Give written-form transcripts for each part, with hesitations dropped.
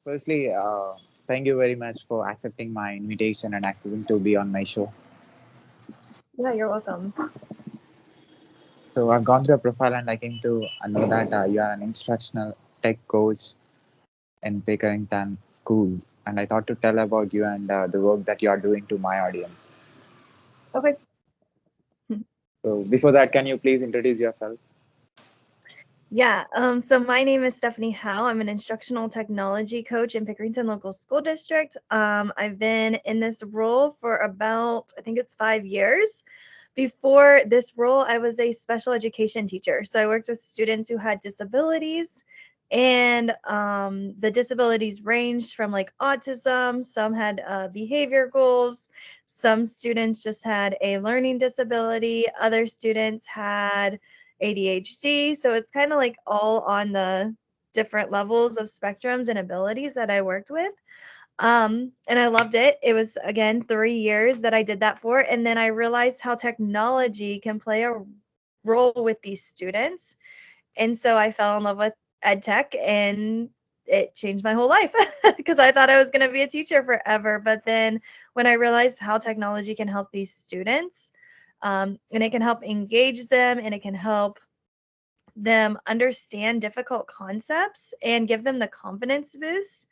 Firstly, thank you very much for accepting my invitation and accepting to be on my show. Yeah, you're welcome. So I've gone through your profile and I came to know that you are an instructional tech coach in Pickerington schools, and I thought to tell about you and the work that you are doing to my audience. Okay. So before that, can you please introduce yourself? Yeah, so my name is Stephanie Howell. I'm an instructional technology coach in Pickerington Local School District. I've been in this role for about, I think it's 5 years. Before this role, I was a special education teacher. So I worked with students who had disabilities, and the disabilities ranged from like autism, some had behavior goals, some students just had a learning disability, other students had ADHD. So it's kind of like all on the different levels of spectrums and abilities that I worked with. And I loved it. It was again 3 years that I did that for. And then I realized how technology can play a role with these students. And so I fell in love with ed tech, and it changed my whole life because I thought I was going to be a teacher forever. But then when I realized how technology can help these students, and it can help engage them, and it can help them understand difficult concepts and give them the confidence boost,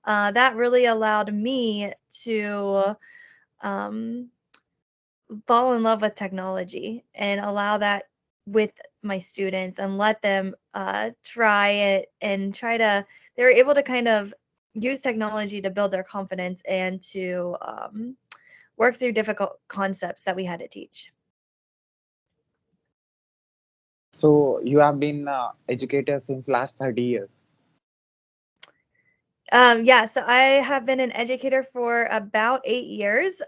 that really allowed me to um, fall in love with technology and allow that with my students and let them try it and they were able to kind of use technology to build their confidence and to work through difficult concepts that we had to teach. So you have been educator since last 30 years. Yeah, so I have been an educator for about 8 years.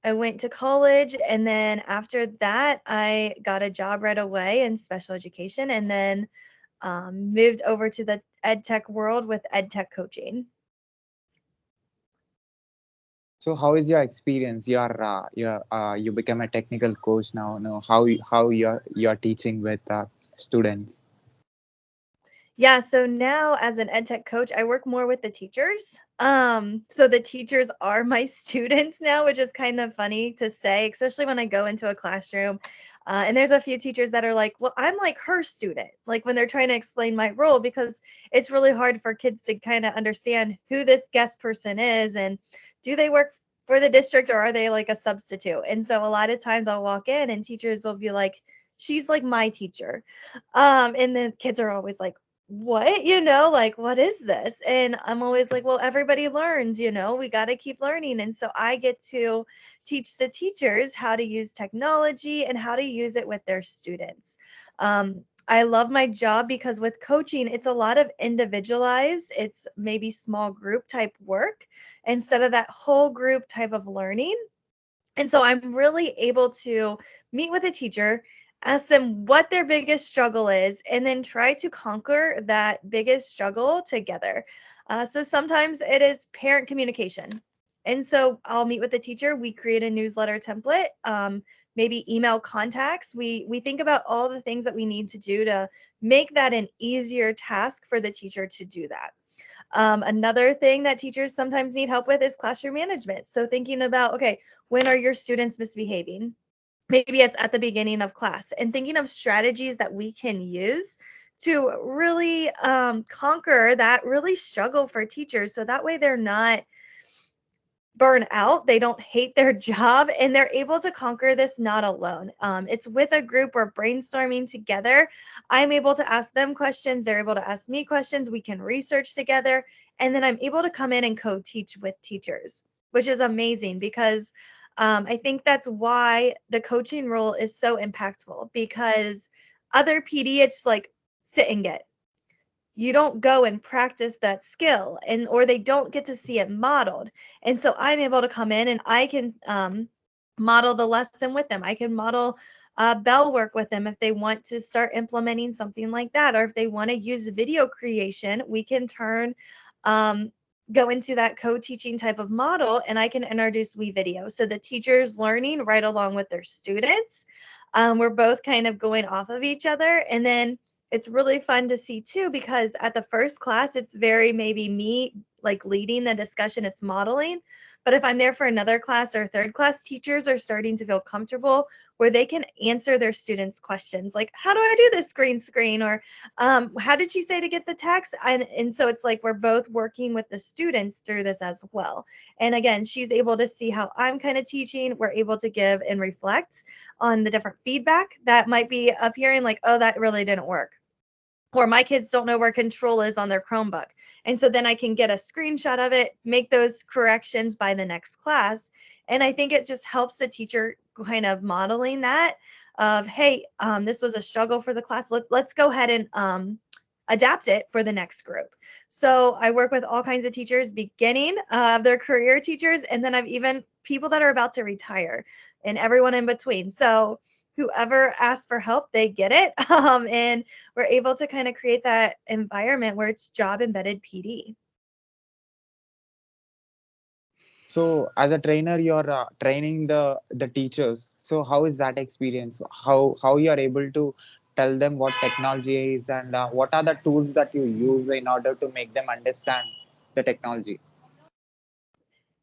I went to college, and then after that, I got a job right away in special education, and then moved over to the ed tech world with ed tech coaching. So how is your experience? You become a technical coach now. Know how you're teaching with students. Yeah, so now as an ed tech coach, I work more with the teachers. So the teachers are my students now, which is kind of funny to say, especially when I go into a classroom. And there's a few teachers that are like, well, I'm like her student, like when they're trying to explain my role, because it's really hard for kids to kind of understand who this guest person is and do they work for the district or are they like a substitute? And so a lot of times I'll walk in and teachers will be like, she's like my teacher. And then kids are always like, what? Like, what is this? And I'm always like, well, everybody learns, we got to keep learning. And so I get to teach the teachers how to use technology and how to use it with their students. I love my job because with coaching, it's a lot of individualized, it's maybe small group type work instead of that whole group type of learning. And so I'm really able to meet with a teacher, ask them what their biggest struggle is, and then try to conquer that biggest struggle together. So sometimes it is parent communication. And so I'll meet with the teacher. We create a newsletter template, maybe email contacts. We think about all the things that we need to do to make that an easier task for the teacher to do that. Another thing that teachers sometimes need help with is classroom management. So thinking about, okay, when are your students misbehaving? Maybe it's at the beginning of class, and thinking of strategies that we can use to really conquer that really struggle for teachers. So that way they're not burn out, they don't hate their job, and they're able to conquer this not alone. It's with a group, we're brainstorming together. I'm able to ask them questions, they're able to ask me questions, we can research together, and then I'm able to come in and co-teach with teachers, which is amazing because I think that's why the coaching role is so impactful, because other PD, it's like sit and get, you don't go and practice that skill, and or they don't get to see it modeled. And so I'm able to come in and I can model the lesson with them. I can model bell work with them if they want to start implementing something like that, or if they want to use video creation, we can um, go into that co-teaching type of model, and I can introduce video so the teacher's learning right along with their students. We're both kind of going off of each other, and then it's really fun to see too, because at the first class, it's very maybe me like leading the discussion, it's modeling. But if I'm there for another class or third class, teachers are starting to feel comfortable where they can answer their students' questions like, how do I do this green screen? Or how did you say to get the text? And so it's like we're both working with the students through this as well. And again, she's able to see how I'm kind of teaching. We're able to give and reflect on the different feedback that might be appearing, like, oh, that really didn't work, or my kids don't know where control is on their Chromebook. And so then I can get a screenshot of it, make those corrections by the next class. And I think it just helps the teacher kind of modeling that of, hey, this was a struggle for the class. Let's go ahead and adapt it for the next group. So I work with all kinds of teachers, beginning of their career teachers, and then I've even people that are about to retire and everyone in between. So whoever asks for help, they get it. And we're able to kind of create that environment where it's job embedded PD. So as a trainer, you're training the teachers. So how is that experience? How you are able to tell them what technology is, and what are the tools that you use in order to make them understand the technology?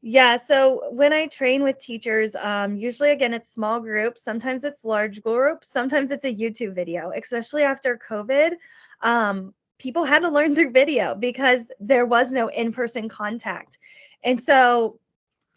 Yeah, so when I train with teachers, usually again it's small groups, sometimes it's large groups, sometimes it's a YouTube video, especially after COVID. People had to learn through video because there was no in-person contact. And so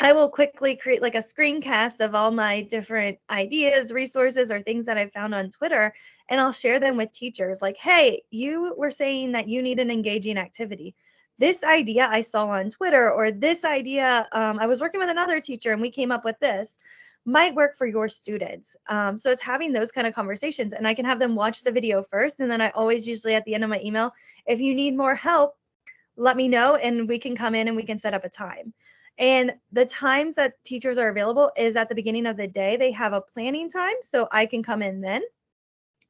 I will quickly create like a screencast of all my different ideas, resources, or things that I found on Twitter, and I'll share them with teachers. Like, hey, you were saying that you need an engaging activity. This idea I saw on Twitter, or this idea, I was working with another teacher and we came up with this, might work for your students. So it's having those kind of conversations, and I can have them watch the video first. And then I always usually at the end of my email, if you need more help, let me know and we can come in and we can set up a time. And the times that teachers are available is at the beginning of the day. They have a planning time, so I can come in then.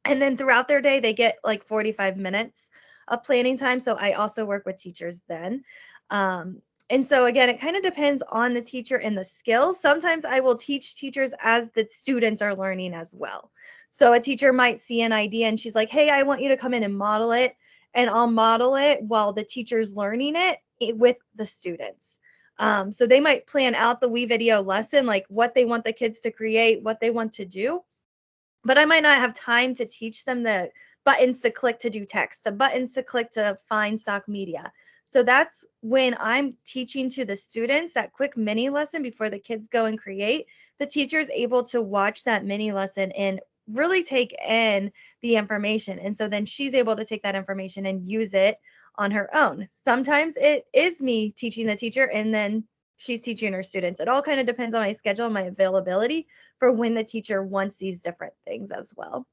And then throughout their day, they get like 45 minutes of planning time. So I also work with teachers then. And so again, it kind of depends on the teacher and the skills. Sometimes I will teach teachers as the students are learning as well. So a teacher might see an idea and she's like, hey, I want you to come in and model it. And I'll model it while the teacher's learning it with the students. So they might plan out the video lesson, like what they want the kids to create, what they want to do, but I might not have time to teach them the buttons to click to do text, the buttons to click to find stock media. So that's when I'm teaching to the students that quick mini lesson before the kids go and create. The teacher's able to watch that mini lesson and really take in the information. And so then she's able to take that information and use it on her own. Sometimes it is me teaching the teacher and then she's teaching her students. It all kind of depends on my schedule and my availability for when the teacher wants these different things as well.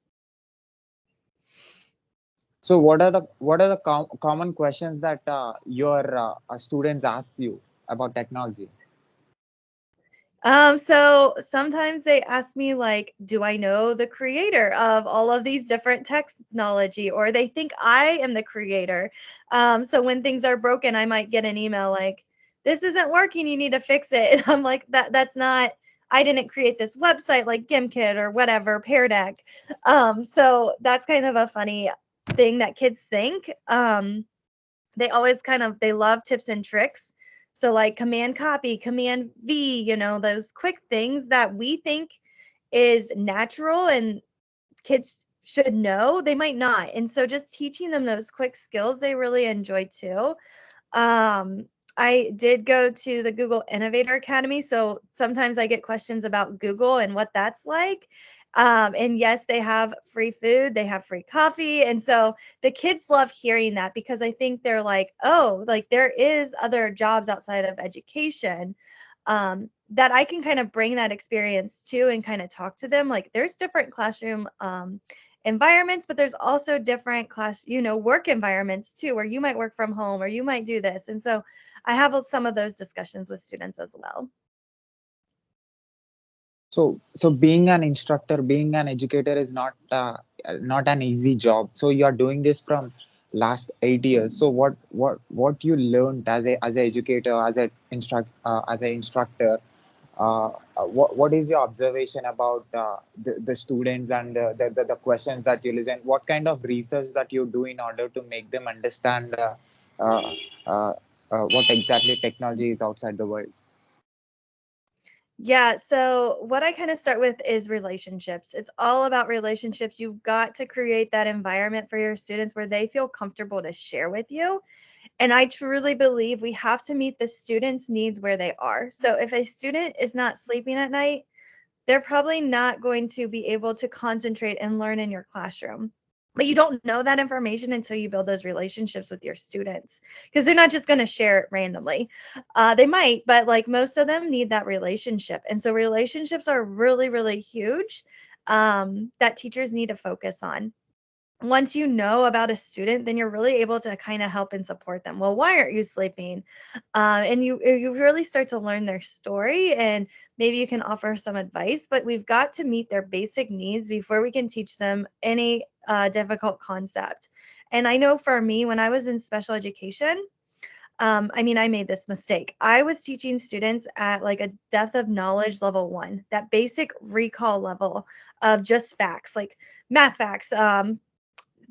So what are the common questions that your students ask you about technology? So sometimes they ask me like, do I know the creator of all of these different technology? Or they think I am the creator. So when things are broken, I might get an email like, this isn't working, you need to fix it. And I'm like, that's not, I didn't create this website like GimKit or whatever, Pear Deck. So that's kind of a funny thing that kids think. They always they love tips and tricks. So like command copy, command V, those quick things that we think is natural and kids should know, they might not. And so just teaching them those quick skills, they really enjoy too. Um, I did go to the Google Innovator Academy, so sometimes I get questions about Google and what that's like. And yes, they have free food, they have free coffee. And so the kids love hearing that because I think they're like, oh, like there is other jobs outside of education, that I can kind of bring that experience to and kind of talk to them. Like there's different classroom environments, but there's also different work environments too, where you might work from home or you might do this. And so I have some of those discussions with students as well. So being an instructor, being an educator is not an easy job. So you are doing this from last 8 years. So what you learned as a educator, as an instructor, what is your observation about the students and the questions that you listen? What kind of research that you do in order to make them understand uh, uh, what exactly technology is outside the world? Yeah, so what I kind of start with is relationships. It's all about relationships. You've got to create that environment for your students where they feel comfortable to share with you. And I truly believe we have to meet the students' needs where they are. So if a student is not sleeping at night, they're probably not going to be able to concentrate and learn in your classroom. But you don't know that information until you build those relationships with your students because they're not just going to share it randomly. They might, but like most of them need that relationship. And so relationships are really, really huge that teachers need to focus on. Once you know about a student, then you're really able to kind of help and support them. Well, why aren't you sleeping? And you really start to learn their story, and maybe you can offer some advice. But we've got to meet their basic needs before we can teach them any difficult concept. And I know for me, when I was in special education, I mean, I made this mistake. I was teaching students at like a depth of knowledge level one, that basic recall level of just facts, like math facts,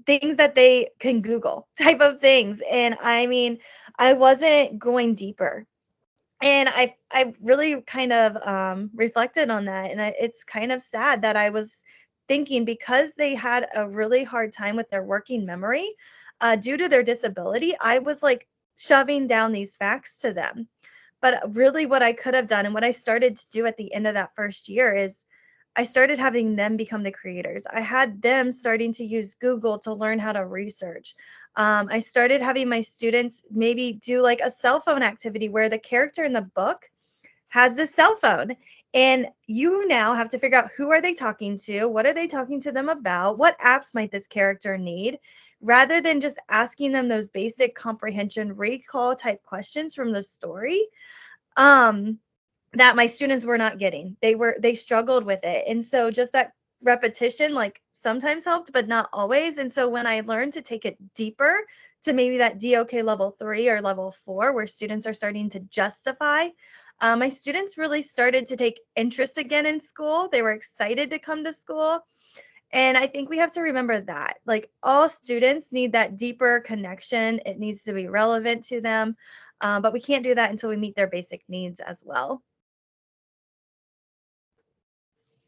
things that they can Google type of things. And I mean, I wasn't going deeper. And I really kind of reflected on that. And it's kind of sad that I was thinking because they had a really hard time with their working memory due to their disability, I was like shoving down these facts to them. But really, what I could have done and what I started to do at the end of that first year is I started having them become the creators. I had them starting to use Google to learn how to research. I started having my students maybe do like a cell phone activity where the character in the book has this cell phone. And you now have to figure out who are they talking to? What are they talking to them about? What apps might this character need? Rather than just asking them those basic comprehension recall type questions from the story. Um, that my students were not getting. They struggled with it. And so just that repetition like sometimes helped, but not always. And so when I learned to take it deeper to maybe that DOK level 3 or level 4 where students are starting to justify, my students really started to take interest again in school. They were excited to come to school. And I think we have to remember that like all students need that deeper connection. It needs to be relevant to them. But we can't do that until we meet their basic needs as well.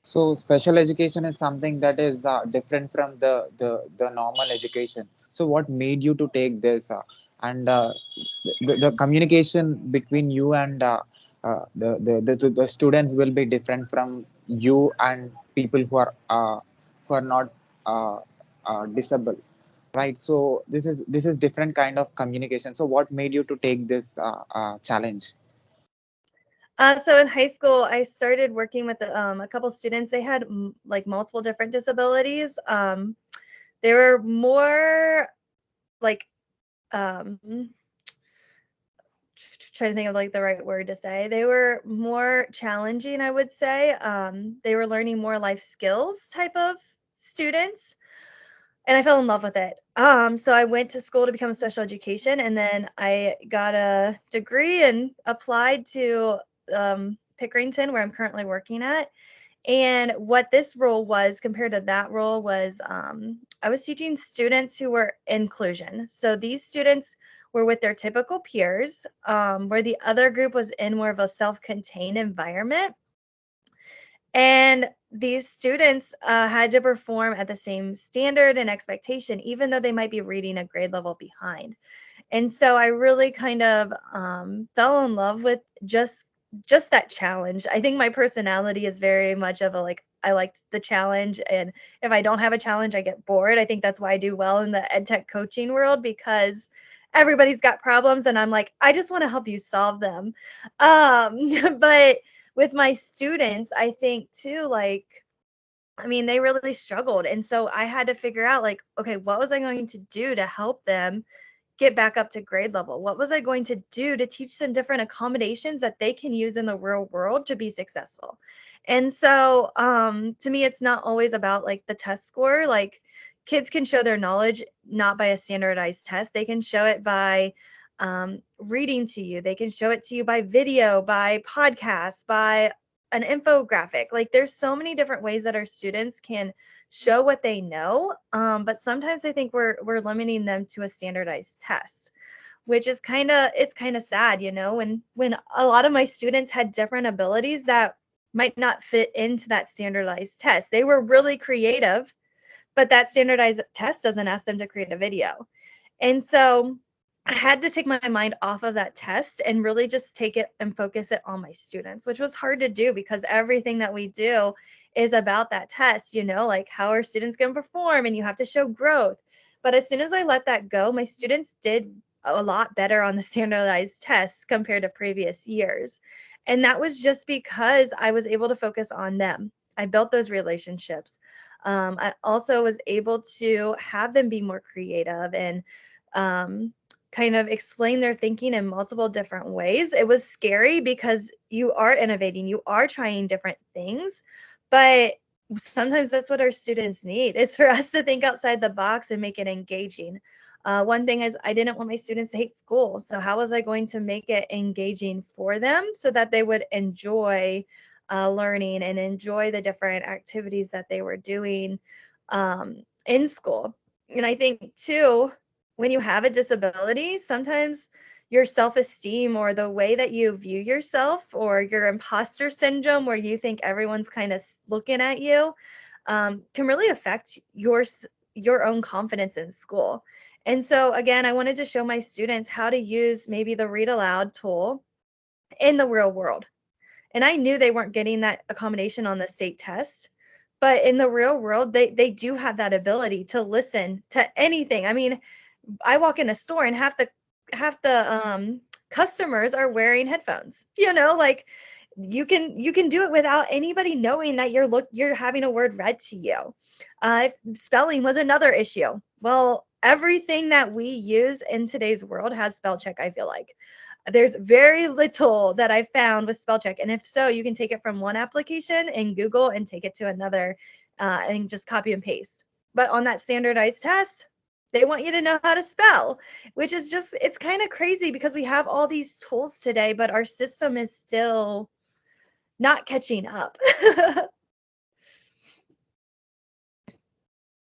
So special education is something that is different from the normal education. So what made you to take this and the communication between you and the students will be different from you and people who are not disabled, right? So this is different kind of communication. So what made you to take this challenge? So in high school, I started working with a couple students. They had like multiple different disabilities. They were more like trying to think of like the right word to say. They were more challenging, I would say. They were learning more life skills type of students, and I fell in love with it. So I went to school to become a special education, and then I got a degree and applied to Pickerington, where I'm currently working at. And what this role was compared to that role was I was teaching students who were inclusion. So these students were with their typical peers, where the other group was in more of a self contained environment. And these students had to perform at the same standard and expectation, even though they might be reading a grade level behind. And so I really kind of fell in love with just that challenge. I think my personality is very much of a like I liked the challenge, and if I don't have a challenge, I get bored. I think that's why I do well in the ed tech coaching world because everybody's got problems and I'm like, I just want to help you solve them. But with my students, I think too, like I mean, they really struggled. And so I had to figure out like, okay, what was I going to do to help them get back up to grade level? What was I going to do to teach them different accommodations that they can use in the real world to be successful? And so to me, it's not always about like the test score. Like kids can show their knowledge not by a standardized test. They can show it by reading to you. They can show it to you by video, by podcasts, by an infographic. Like there's so many different ways that our students can show what they know, but sometimes I think we're limiting them to a standardized test, which is it's kind of sad, when a lot of my students had different abilities that might not fit into that standardized test. They were really creative, but that standardized test doesn't ask them to create a video. And so I had to take my mind off of that test and really just take it and focus it on my students, which was hard to do because everything that we do is about that test, like how are students going to perform, and you have to show growth. But as soon as I let that go, my students did a lot better on the standardized tests compared to previous years. And that was just because I was able to focus on them. I built those relationships. I also was able to have them be more creative and um, kind of explain their thinking in multiple different ways. It was scary because you are innovating, you are trying different things, but sometimes that's what our students need, is for us to think outside the box and make it engaging. One thing is I didn't want my students to hate school. So how was I going to make it engaging for them so that they would enjoy learning and enjoy the different activities that they were doing in school? And I think too, when you have a disability, sometimes your self-esteem or the way that you view yourself, or your imposter syndrome where you think everyone's kind of looking at you, can really affect your own confidence in school. And so again, I wanted to show my students how to use maybe the read aloud tool in the real world. And I knew they weren't getting that accommodation on the state test, but in the real world, they do have that ability to listen to anything. I mean, I walk in a store and half the customers are wearing headphones. Like you can do it without anybody knowing that you're having a word read to you. Spelling was another issue. Well, everything that we use in today's world has spell check, I feel like. There's very little that I found with spell check, and if so, you can take it from one application in Google and take it to another, and just copy and paste. But on that standardized test, they want you to know how to spell, which is just, it's kind of crazy because we have all these tools today, but our system is still not catching up.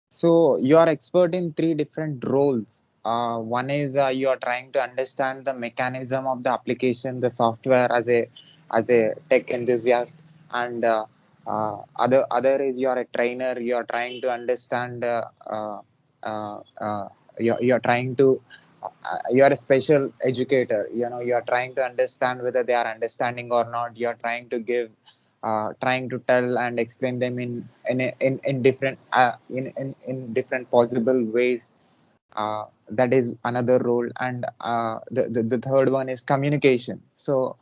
So you are expert in three different roles. One is you are trying to understand the mechanism of the application, the software as a tech enthusiast, and other is you are a trainer. You are trying to understand. Uh, uh, you're trying to. You are a special educator. You are trying to understand whether they are understanding or not. You are trying to give trying to tell and explain them in different in different possible ways. That is another role, and the third one is communication. So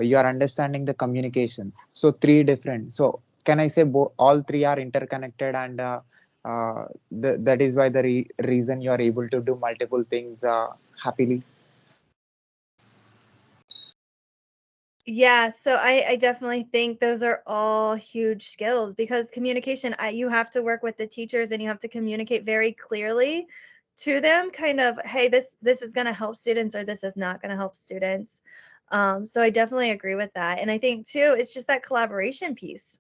you are understanding the communication. So three different. So can I say all three are interconnected, and that is why the reason you are able to do multiple things happily. Yeah, so I definitely think those are all huge skills because communication, you have to work with the teachers and you have to communicate very clearly to them, kind of, hey, this is going to help students or this is not going to help students. So I definitely agree with that. And I think too, it's just that collaboration piece.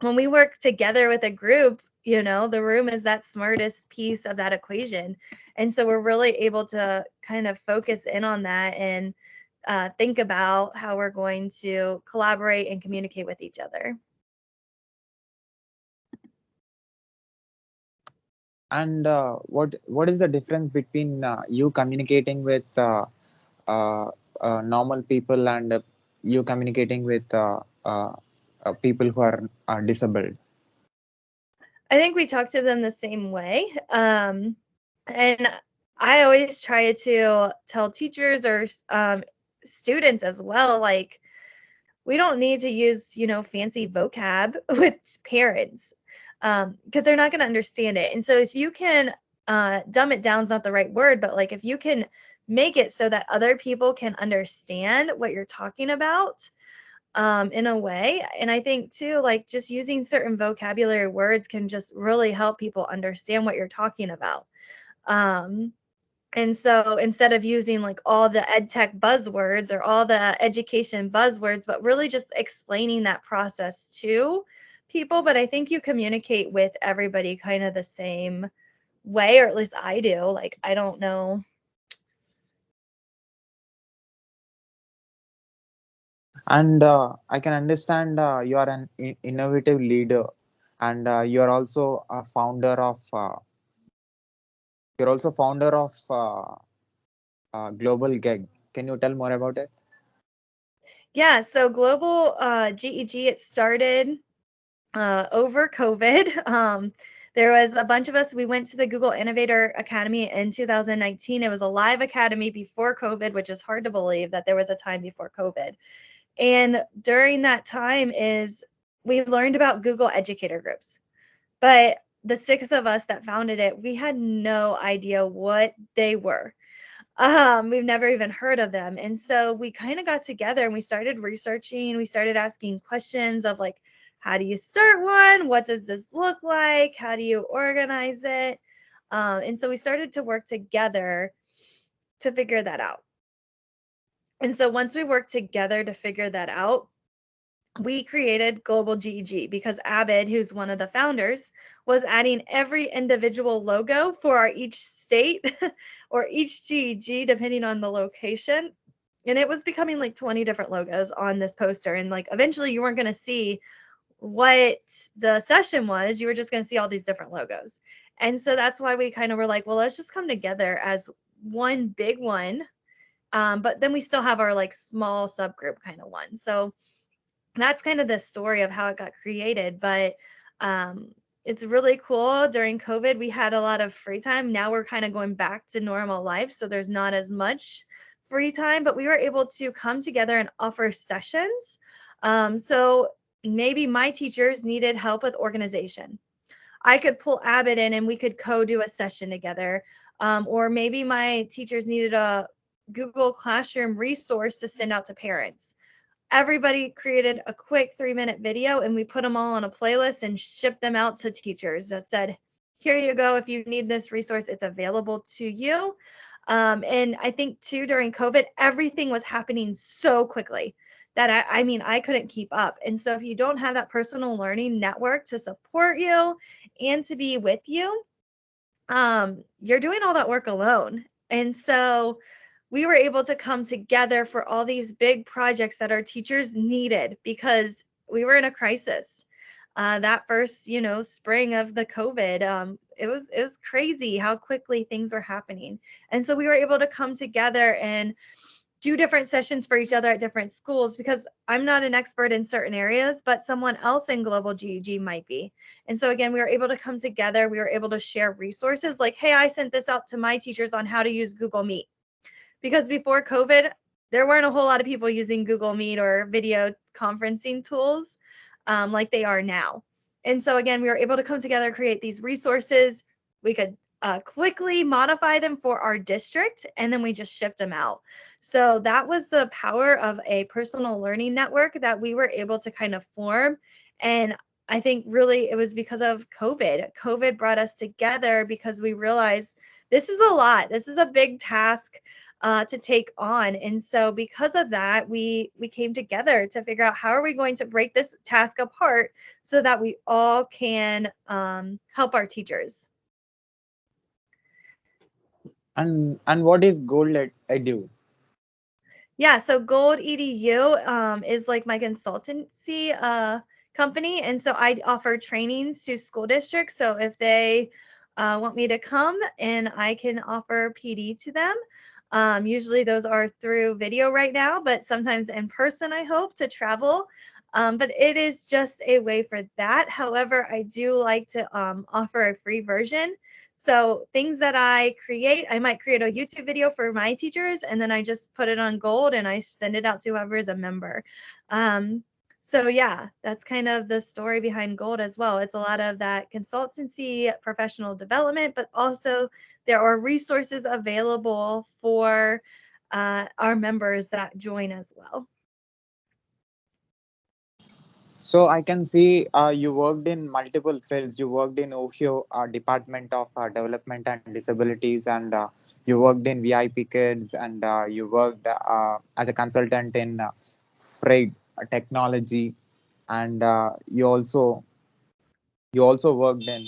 When we work together with a group, the room is that smartest piece of that equation. And so we're really able to kind of focus in on that and think about how we're going to collaborate and communicate with each other. And what is the difference between you communicating with uh, normal people and you communicating with people who are disabled? I think we talk to them the same way. And I always try to tell teachers or students as well, like, we don't need to use, fancy vocab with parents, because they're not going to understand it. And so if you can, dumb it down is not the right word, but like if you can make it so that other people can understand what you're talking about, in a way. And I think too, like just using certain vocabulary words can just really help people understand what you're talking about. Um, And so instead of using like all the ed tech buzzwords or all the education buzzwords, but really just explaining that process to people. But I think you communicate with everybody kind of the same way, or at least I do. Like, I don't know. And I can understand you are an innovative leader, and you're also founder of Global GeG. Can you tell more about it? Yeah, so global GEG, it started over COVID. There was a bunch of us. We went to the Google Innovator Academy in 2019. It was a live academy before COVID, which is hard to believe that there was a time before COVID. And during that time is we learned about Google educator groups. But the six of us that founded it, we had no idea what they were. We've never even heard of them. And so we kind of got together and we started researching. We started asking questions of like, how do you start one? What does this look like? How do you organize it? And so we started to work together to figure that out. And so once we worked together to figure that out, we created Global GEG because Abid, who's one of the founders, was adding every individual logo for our each state or each GEG, depending on the location. And it was becoming like 20 different logos on this poster. And like eventually you weren't going to see what the session was. You were just going to see all these different logos. And so that's why we kind of were like, well, let's just come together as one big one. But then we still have our like small subgroup kind of one. So that's kind of the story of how it got created. But it's really cool. During COVID, we had a lot of free time. Now we're kind of going back to normal life, so there's not as much free time, but we were able to come together and offer sessions. So maybe my teachers needed help with organization. I could pull Abbott in and we could co-do a session together. Or maybe my teachers needed a Google Classroom resource to send out to parents. Everybody created a quick 3-minute video and we put them all on a playlist and shipped them out to teachers that said, here you go. If you need this resource, it's available to you. And I think too, during COVID, everything was happening so quickly that I mean, I couldn't keep up. And so if you don't have that personal learning network to support you and to be with you, you're doing all that work alone. And so we were able to come together for all these big projects that our teachers needed because we were in a crisis. That first, spring of the COVID, it was crazy how quickly things were happening. And so we were able to come together and do different sessions for each other at different schools because I'm not an expert in certain areas, but someone else in Global GEG might be. And so again, we were able to come together. We were able to share resources like, hey, I sent this out to my teachers on how to use Google Meet. Because before COVID, there weren't a whole lot of people using Google Meet or video conferencing tools like they are now. And so again, we were able to come together, create these resources. We could quickly modify them for our district, and then we just shipped them out. So that was the power of a personal learning network that we were able to kind of form. And I think really it was because of COVID. COVID brought us together because we realized this is a lot. This is a big task to take on. And so because of that, we came together to figure out how are we going to break this task apart so that we all can help our teachers. And what is Gold Edu? Yeah, so Gold EDU is like my consultancy company. And so I offer trainings to school districts. So if they want me to come and I can offer PD to them, usually those are through video right now, but sometimes in person, I hope to travel. But it is just a way for that. However, I do like to offer a free version. So things that I create, I might create a YouTube video for my teachers, and then I just put it on Gold and I send it out to whoever is a member. So yeah, that's kind of the story behind Gold as well. It's a lot of that consultancy, professional development, but also there are resources available for our members that join as well. So I can see you worked in multiple fields. You worked in Ohio Department of Development and Disabilities, and you worked in VIP Kids, and you worked as a consultant in freight technology, and you also worked in,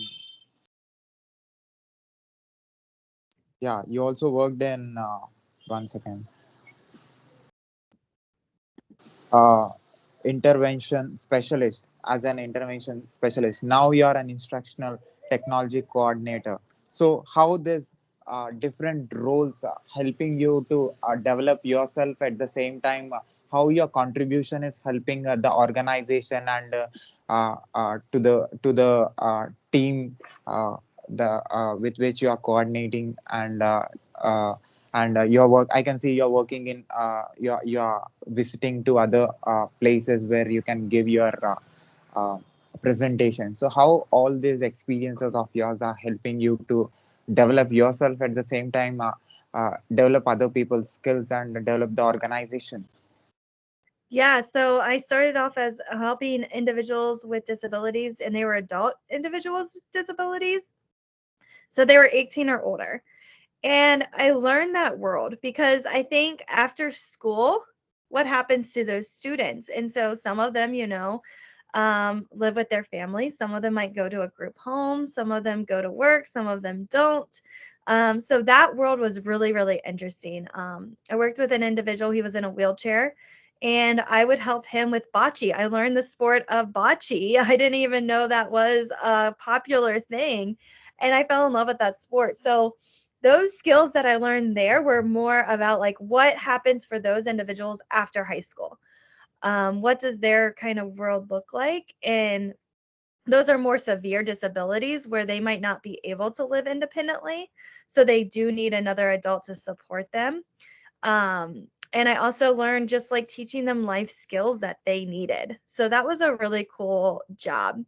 yeah, you also worked in, 1 second, uh, intervention specialist, as an intervention specialist. Now you are an instructional technology coordinator. So how this different roles helping you to develop yourself at the same time, how your contribution is helping the organization and to the team, uh, the with which you are coordinating, uh, and your work, I can see you're working in, you're visiting to other places where you can give your uh, presentation. So how all these experiences of yours are helping you to develop yourself at the same time, develop other people's skills and develop the organization. Yeah, so I started off as helping individuals with disabilities, and they were adult individuals with disabilities. So they were 18 or older. And I learned that world because I think after school, what happens to those students? And so some of them, live with their families. Some of them might go to a group home. Some of them go to work. Some of them don't. So that world was really, really interesting. I worked with an individual. He was in a wheelchair, and I would help him with bocce. I learned the sport of bocce. I didn't even know that was a popular thing, and I fell in love with that sport. So those skills that I learned there were more about like what happens for those individuals after high school. What does their kind of world look like? And those are more severe disabilities where they might not be able to live independently. So they do need another adult to support them. And I also learned just like teaching them life skills that they needed. So that was a really cool job.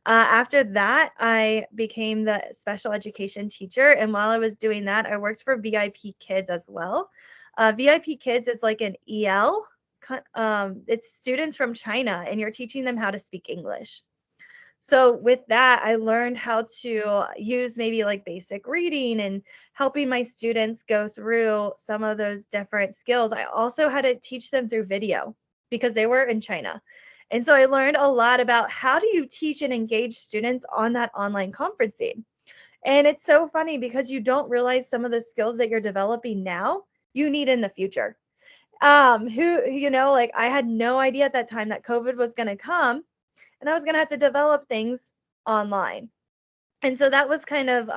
After that, I became the special education teacher. And while I was doing that, I worked for VIP Kids as well. VIP Kids is like an EL. It's students from China, and you're teaching them how to speak English. So with that, I learned how to use maybe like basic reading and helping my students go through some of those different skills. I also had to teach them through video because they were in China. And so I learned a lot about how do you teach and engage students on that online conferencing. And it's so funny because you don't realize some of the skills that you're developing now you need in the future. Like I had no idea at that time that COVID was going to come and I was going to have to develop things online. And so that was kind of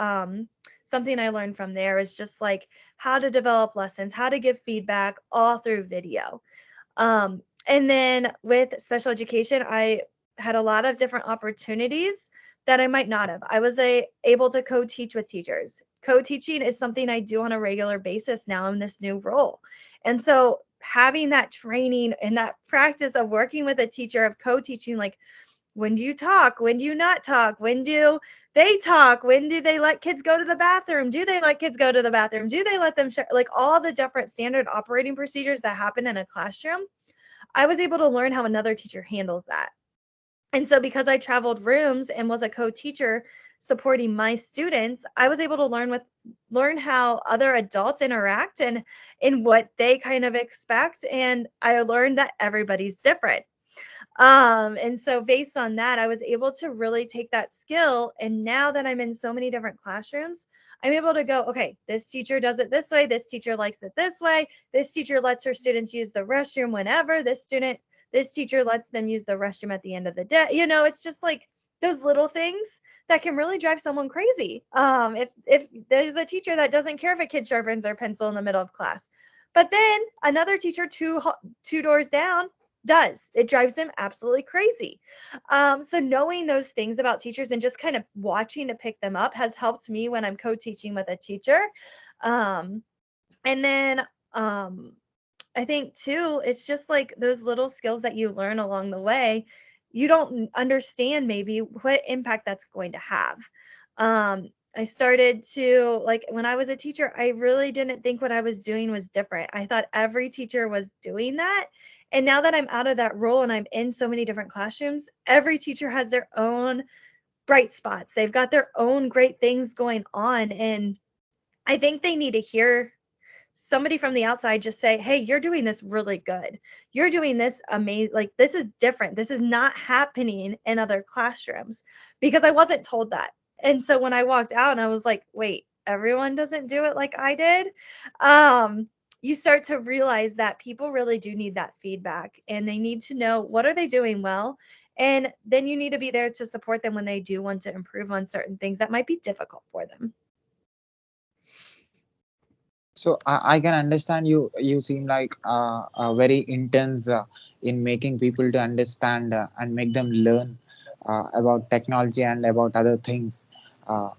something I learned from there is just like how to develop lessons, how to give feedback all through video. And then with special education, I had a lot of different opportunities that I might not have. I was able to co-teach with teachers. Co-teaching is something I do on a regular basis now in this new role. And so having that training and that practice of working with a teacher of co-teaching, like when do you talk? When do you not talk? When do they talk? When do they let kids go to the bathroom? Do they let kids go to the bathroom? Do they let them share? Like all the different standard operating procedures that happen in a classroom, I was able to learn how another teacher handles that. And so because I traveled rooms and was a co-teacher supporting my students, I was able to learn how other adults interact and in what they kind of expect. And I learned that everybody's different. And so based on that, I was able to really take that skill. And now that I'm in so many different classrooms, I'm able to go, okay, this teacher does it this way. This teacher likes it this way. This teacher lets her students use the restroom whenever. This teacher lets them use the restroom at the end of the day. It's just like those little things that can really drive someone crazy. If there's a teacher that doesn't care if a kid sharpens their pencil in the middle of class, but then another teacher two doors down does. It drives them absolutely crazy. So knowing those things about teachers and just kind of watching to pick them up has helped me when I'm co-teaching with a teacher. Um, and then I think too, it's just like those little skills that you learn along the way. You don't understand maybe what impact that's going to have. I started to like when I was a teacher, I really didn't think what I was doing was different. I thought every teacher was doing that. And now that I'm out of that role and I'm in so many different classrooms, every teacher has their own bright spots. They've got their own great things going on. And I think they need to hear somebody from the outside just say, hey, you're doing this really good. You're doing this amazing. Like, this is different. This is not happening in other classrooms, because I wasn't told that. And so when I walked out and I was like, wait, everyone doesn't do it like I did. You start to realize that people really do need that feedback, and they need to know, what are they doing well? And then you need to be there to support them when they do want to improve on certain things that might be difficult for them. So I can understand you. You seem like very intense in making people to understand and make them learn about technology and about other things uh,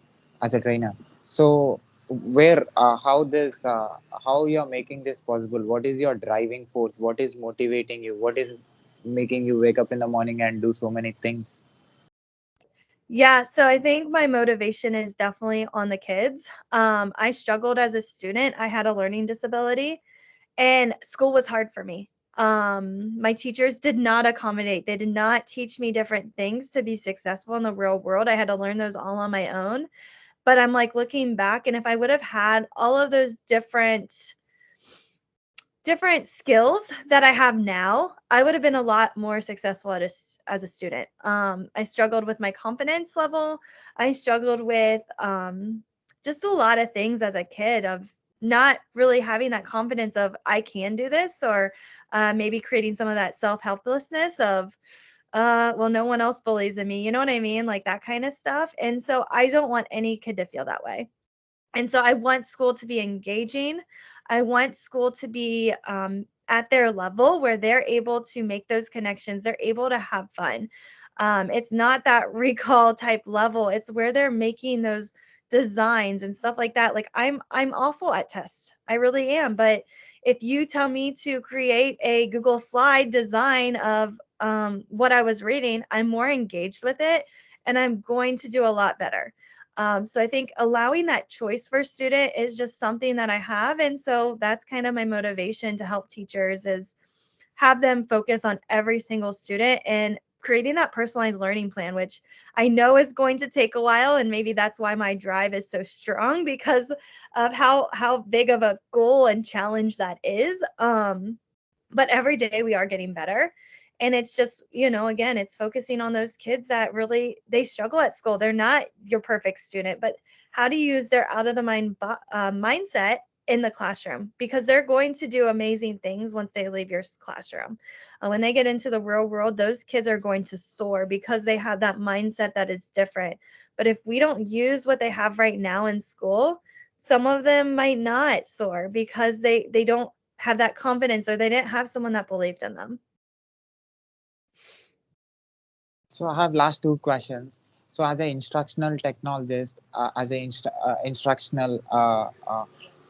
as a trainer. So where how you're making this possible? What is your driving force? What is motivating you? What is making you wake up in the morning and do so many things? Yeah, so I think my motivation is definitely on the kids. I struggled as a student. I had a learning disability, and school was hard for me. My teachers did not accommodate. They did not teach me different things to be successful in the real world. I had to learn those all on my own. But I'm like looking back, and if I would have had all of those different skills that I have now, I would have been a lot more successful as a student. I struggled with my confidence level. I struggled with just a lot of things as a kid, of not really having that confidence of, I can do this, or maybe creating some of that self-helplessness of, well, no one else believes in me. You know what I mean? Like that kind of stuff. And so I don't want any kid to feel that way. And so I want school to be engaging. I want school to be at their level where they're able to make those connections. They're able to have fun. It's not that recall type level. It's where they're making those designs and stuff like that. Like, I'm awful at tests. I really am. But if you tell me to create a Google slide design of what I was reading, I'm more engaged with it, and I'm going to do a lot better. So I think allowing that choice for student is just something that I have. And so that's kind of my motivation to help teachers, is have them focus on every single student and creating that personalized learning plan, which I know is going to take a while. And maybe that's why my drive is so strong, because of how big of a goal and challenge that is. But every day we are getting better. And it's just, again, it's focusing on those kids that really, they struggle at school. They're not your perfect student, but how do you use their out of the mind mindset in the classroom? Because they're going to do amazing things once they leave your classroom. When they get into the real world, those kids are going to soar because they have that mindset that is different. But if we don't use what they have right now in school, some of them might not soar because they don't have that confidence, or they didn't have someone that believed in them. So I have last two questions. So as an instructional technologist, as an instructional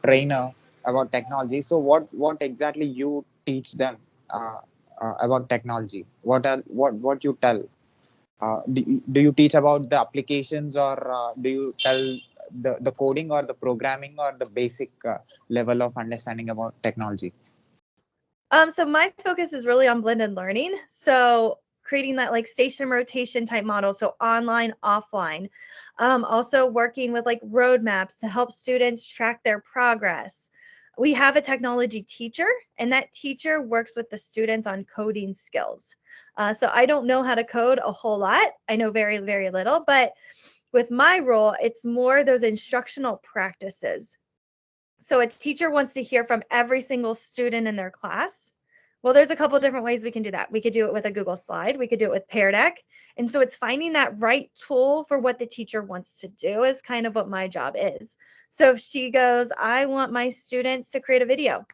trainer about technology, so what exactly you teach them about technology? What you tell? Do you teach about the applications, or do you tell the coding or the programming or the basic level of understanding about technology? So my focus is really on blended learning. So creating that like station rotation type model. So online, offline. Also working with like roadmaps to help students track their progress. We have a technology teacher, and that teacher works with the students on coding skills. So I don't know how to code a whole lot. I know very, very little, but with my role, it's more those instructional practices. So a teacher wants to hear from every single student in their class. Well, there's a couple different ways we can do that. We could do it with a Google slide. We could do it with Pear Deck. And so it's finding that right tool for what the teacher wants to do is kind of what my job is. So if she goes, I want my students to create a video.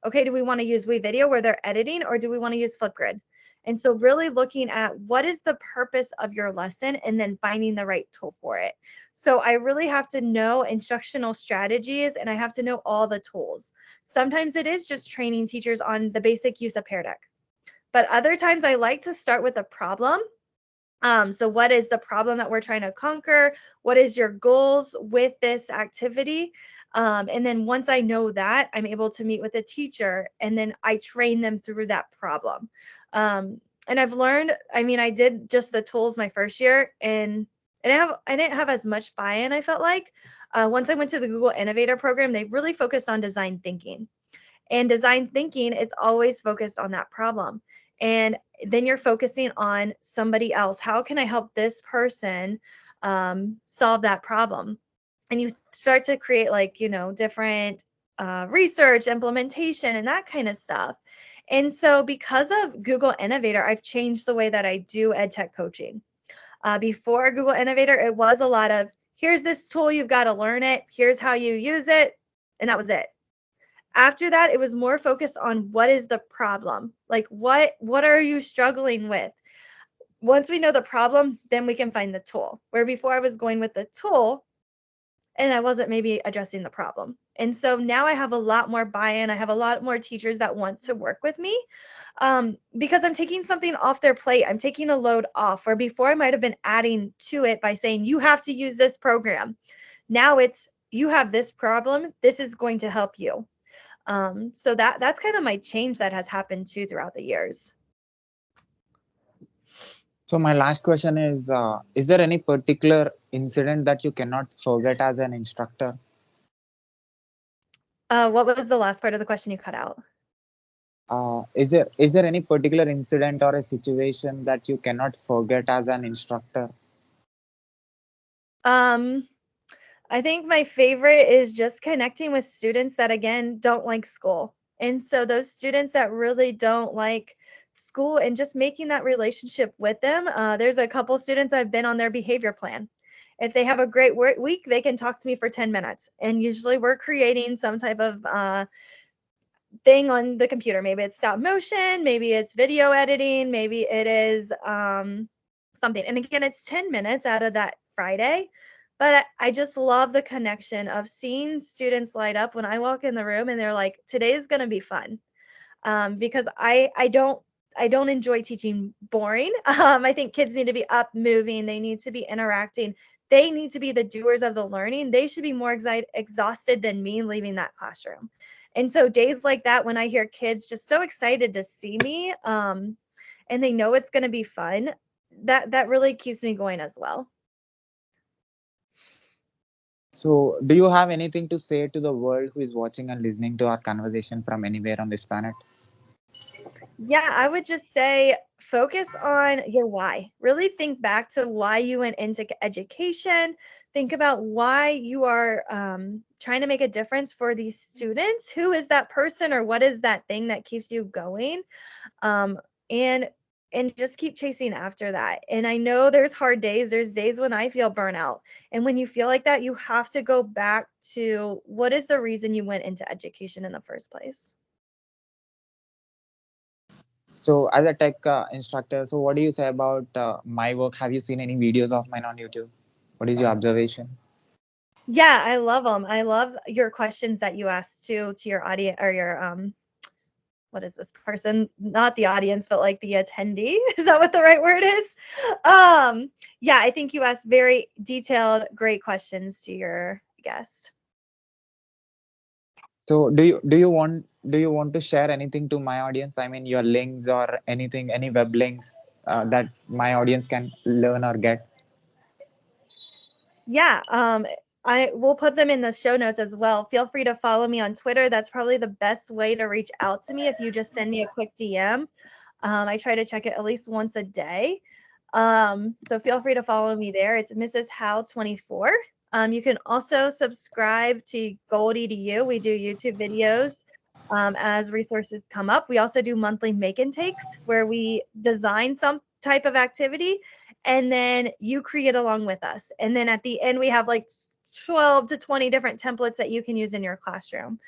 Okay, do we want to use WeVideo where they're editing, or do we want to use Flipgrid? And so really looking at what is the purpose of your lesson and then finding the right tool for it. So I really have to know instructional strategies, and I have to know all the tools. Sometimes it is just training teachers on the basic use of Pear Deck. But other times I like to start with a problem. So what is the problem that we're trying to conquer? What is your goals with this activity? And then once I know that, I'm able to meet with a teacher and then I train them through that problem. And I've learned, I mean, I did just the tools my first year and I didn't have as much buy-in, I felt like. Once I went to the Google Innovator program, they really focused on design thinking. And design thinking is always focused on that problem. And then you're focusing on somebody else. How can I help this person solve that problem? And you start to create like, different research, implementation, and that kind of stuff. And so because of Google Innovator, I've changed the way that I do ed tech coaching. Before Google Innovator, it was a lot of here's this tool, you've got to learn it, here's how you use it, and that was it. After that, it was more focused on what is the problem? Like what are you struggling with? Once we know the problem, then we can find the tool. Where before I was going with the tool and I wasn't maybe addressing the problem. And so now I have a lot more buy-in. I have a lot more teachers that want to work with me because I'm taking something off their plate. I'm taking a load off where before I might have been adding to it by saying, you have to use this program. Now it's, you have this problem. This is going to help you. So that's kind of my change that has happened too throughout the years. So my last question is there any particular incident that you cannot forget as an instructor? What was the last part of the question you cut out? Is there any particular incident or a situation that you cannot forget as an instructor? Um, I think my favorite is just connecting with students that, again, don't like school. And so those students that really don't like school and just making that relationship with them. There's a couple students I've been on their behavior plan. If they have a great work week, they can talk to me for 10 minutes. And usually we're creating some type of thing on the computer. Maybe it's stop motion, maybe it's video editing, maybe it is something. And again, it's 10 minutes out of that Friday. But I just love the connection of seeing students light up when I walk in the room and they're like, today's going to be fun. Because I don't enjoy teaching boring. I think kids need to be up moving. They need to be interacting. They need to be the doers of the learning. They should be more exhausted than me leaving that classroom. And so days like that, when I hear kids just so excited to see me, and they know it's going to be fun, that really keeps me going as well. So do you have anything to say to the world who is watching and listening to our conversation from anywhere on this planet? Yeah, I would just say focus on your why. Really think back to why you went into education. Think about why you are trying to make a difference for these students. Who is that person or what is that thing that keeps you going? Um, and and just keep chasing after that. And I know there's hard days. There's days when I feel burnout. And when you feel like that, you have to go back to what is the reason you went into education in the first place. So as a tech instructor, so what do you say about my work? Have you seen any videos of mine on YouTube? What is your observation? Yeah, I love them. I love your questions that you asked to your audience or your what is this person? Not the audience, but like the attendee. Is that what the right word is? Yeah, I think you asked very detailed, great questions to your guest. So do you want to share anything to my audience? I mean, your links or anything, any web links that my audience can learn or get. Yeah, I will put them in the show notes as well. Feel free to follow me on Twitter. That's probably the best way to reach out to me if you just send me a quick DM. I try to check it at least once a day. So feel free to follow me there. It's Mrs. Howell 24. You can also subscribe to Gold EDU. We do YouTube videos as resources come up. We also do monthly make and takes where we design some type of activity and then you create along with us. And then at the end, we have like 12 to 20 different templates that you can use in your classroom.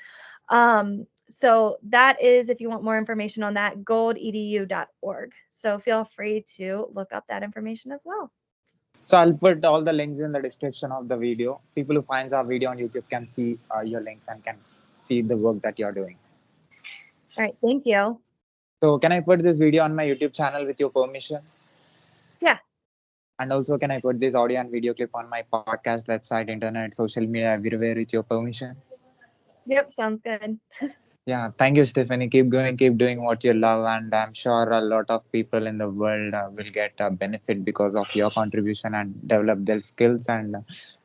So that is, if you want more information on that, goldedu.org. So feel free to look up that information as well. So I'll put all the links in the description of the video. People who finds our video on YouTube can see your links and can see the work that you're doing. All right, thank you. So can I put this video on my YouTube channel with your permission? Yeah. And also, can I put this audio and video clip on my podcast, website, internet, social media, everywhere with your permission? Yep, sounds good. Yeah, thank you, Stephanie. Keep going, keep doing what you love, and I'm sure a lot of people in the world will get a benefit because of your contribution and develop their skills, and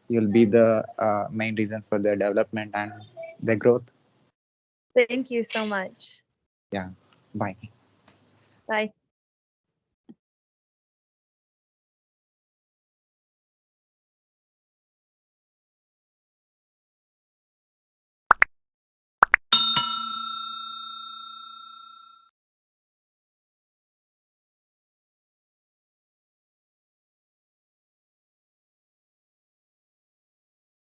you'll be the main reason for their development and their growth. Thank you so much. Yeah, bye. Bye.